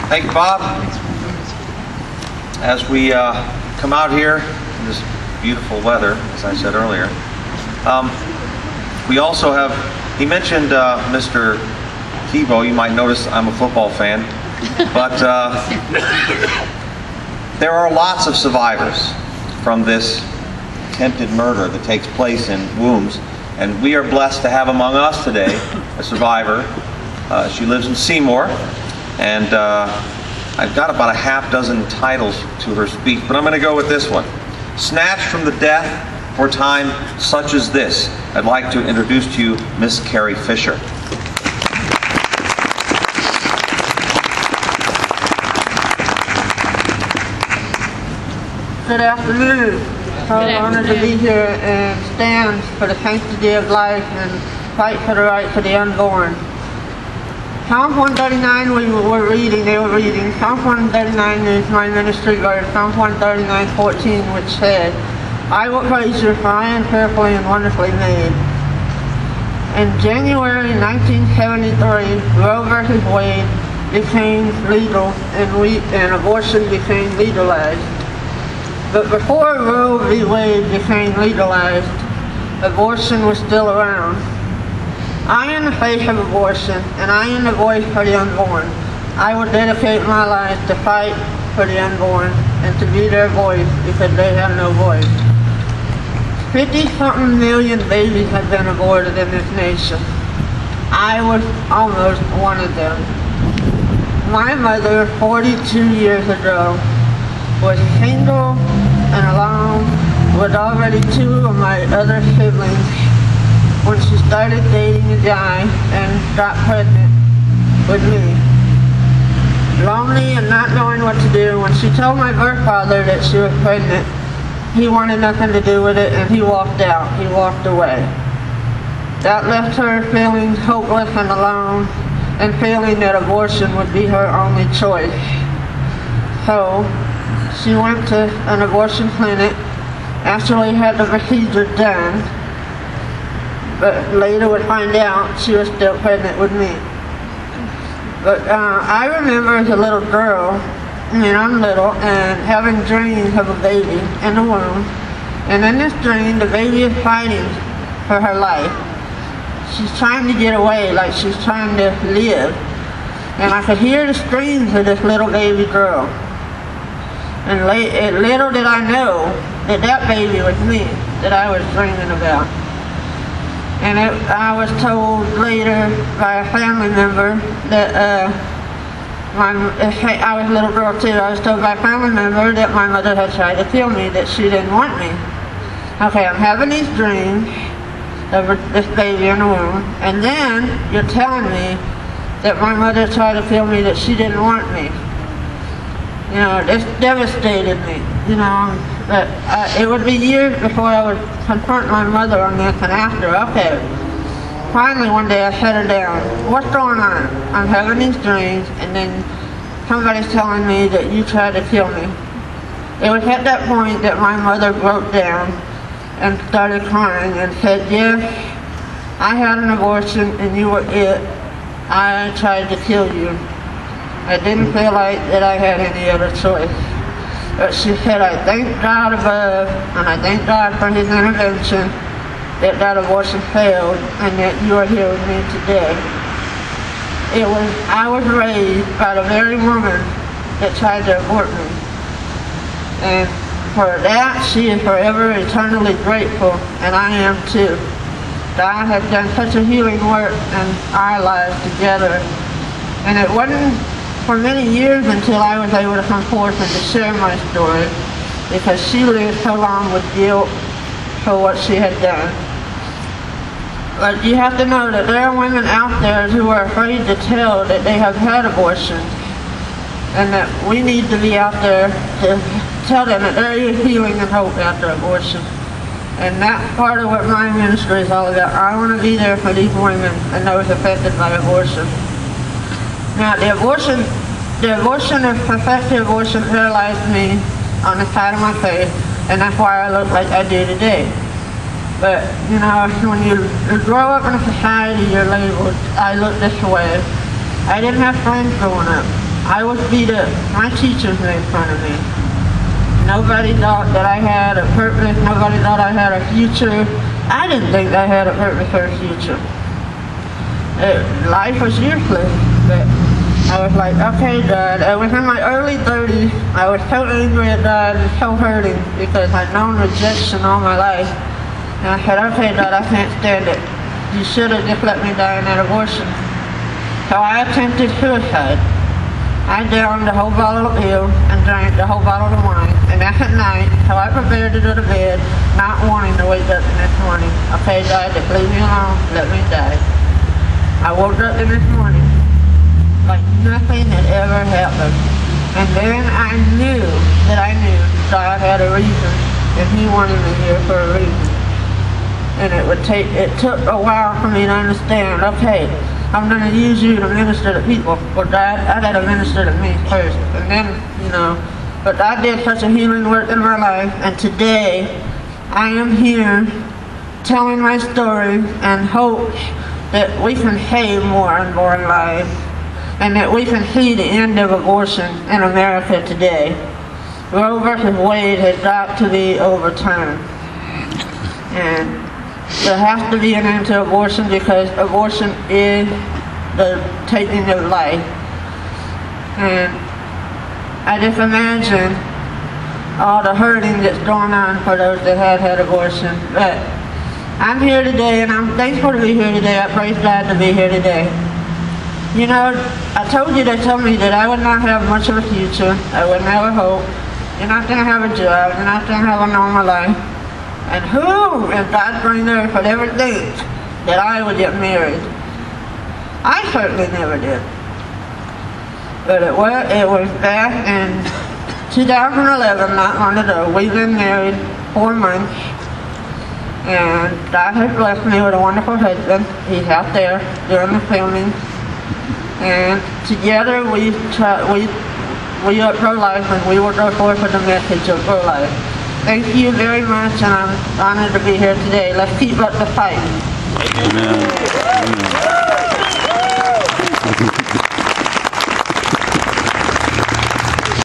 Thank you, Bob. As we come out here in this beautiful weather, as I said earlier, we also have, he mentioned Mr. Tebow. You might notice I'm a football fan, but there are lots of survivors from this attempted murder that takes place in wombs, and we are blessed to have among us today a survivor. She lives in Seymour, and I've got about a half dozen titles to her speech, but I'm going to go with this one. Snatched from the death for time such as this, I'd like to introduce to you Miss Carrie Fischer. Good afternoon. I'm honored to be here and stand for the sanctity of life and fight for the right for the unborn. Psalm 139 they were reading. Psalm 139 is my ministry verse. Psalm 139:14, which said, I will praise you, for I am fearfully and wonderfully made. In January 1973, Roe versus Wade became legal and abortion became legalized. But before Roe v. Wade became legalized, abortion was still around. I am the face of abortion, and I am the voice for the unborn. I will dedicate my life to fight for the unborn and to be their voice because they have no voice. 50-something million babies have been aborted in this nation. I was almost one of them. My mother, 42 years ago, was single and alone with already two of my other siblings when she started dating a guy and got pregnant with me. Lonely and not knowing what to do, when she told my birth father that she was pregnant, he wanted nothing to do with it and he walked out. He walked away. That left her feeling hopeless and alone and feeling that abortion would be her only choice. So she went to an abortion clinic, actually had the procedure done, but later would find out she was still pregnant with me. But I remember as a little girl, and I'm little, and having dreams of a baby in the womb, and in this dream the baby is fighting for her life. She's trying to get away, like she's trying to live, and I could hear the screams of this little baby girl. And little did I know that that baby was me, that I was dreaming about. And I was told later by a family member that, I was a little girl too, I was told by a family member that my mother had tried to kill me, that she didn't want me. Okay, I'm having these dreams of this baby in the womb, and then you're telling me that my mother tried to kill me, that she didn't want me. You know, this devastated me, you know, but it would be years before I would confront my mother on this, and after, okay. Finally one day I sat her down. What's going on? I'm having these dreams, and then somebody's telling me that you tried to kill me. It was at that point that my mother broke down and started crying and said, yes, I had an abortion and you were it. I tried to kill you. I didn't feel like that I had any other choice. But she said, I thank God above, and I thank God for his intervention, that abortion failed, and that you are here with me today. I was raised by the very woman that tried to abort me. And for that, she is forever eternally grateful, and I am too. God has done such a healing work in our lives together. And it wasn't for many years until I was able to come forth and to share my story, because she lived so long with guilt for what she had done. But you have to know that there are women out there who are afraid to tell that they have had abortions, and that we need to be out there to tell them that there is healing and hope after abortion. And that's part of what my ministry is all about. I want to be there for these women and those affected by abortion. Now, the effective abortion paralyzed me on the side of my face, and that's why I look like I do today. But, you know, when you grow up in a society, you're labeled, I look this way. I didn't have friends growing up. I was beat up. My teachers made fun of me. Nobody thought that I had a purpose. Nobody thought I had a future. I didn't think I had a purpose or a future. Life was useless, but I was like, okay, Dad. I was in my early 30s. I was so angry at Dad and so hurting because I'd known rejection all my life. And I said, okay, Dad, I can't stand it. You should have just let me die in that abortion. So I attempted suicide. I downed the whole bottle of pills and drank the whole bottle of wine. And that's at night, so I prepared to go to bed, not wanting to wake up the next morning. Okay, Dad, just leave me alone, let me die. I woke up the next morning like nothing had ever happened. And then I knew that I knew God had a reason, and He wanted me here for a reason. And it took a while for me to understand, okay, I'm going to use you to minister to people. Well, God, I got to minister to me first. And then, but God did such a healing work in my life. And today, I am here telling my story and hope that we can save more unborn lives. And that we can see the end of abortion in America today. Roe versus Wade has got to be overturned. And there has to be an end to abortion because abortion is the taking of life. And I just imagine all the hurting that's going on for those that have had abortion. But I'm here today and I'm thankful to be here today. I praise God to be here today. I told you they told me that I would not have much of a future. I wouldn't have a hope. You're not going to have a job. You're not going to have a normal life. And who in God's green earth would ever think that I would get married? I certainly never did. But it was back in 2011, not long ago. We've been married 4 months. And God has blessed me with a wonderful husband. He's out there doing the filming. And together we are pro-life and we will go forth with the message of pro-life. Thank you very much, and I'm honored to be here today. Let's keep up the fight. Amen. Amen.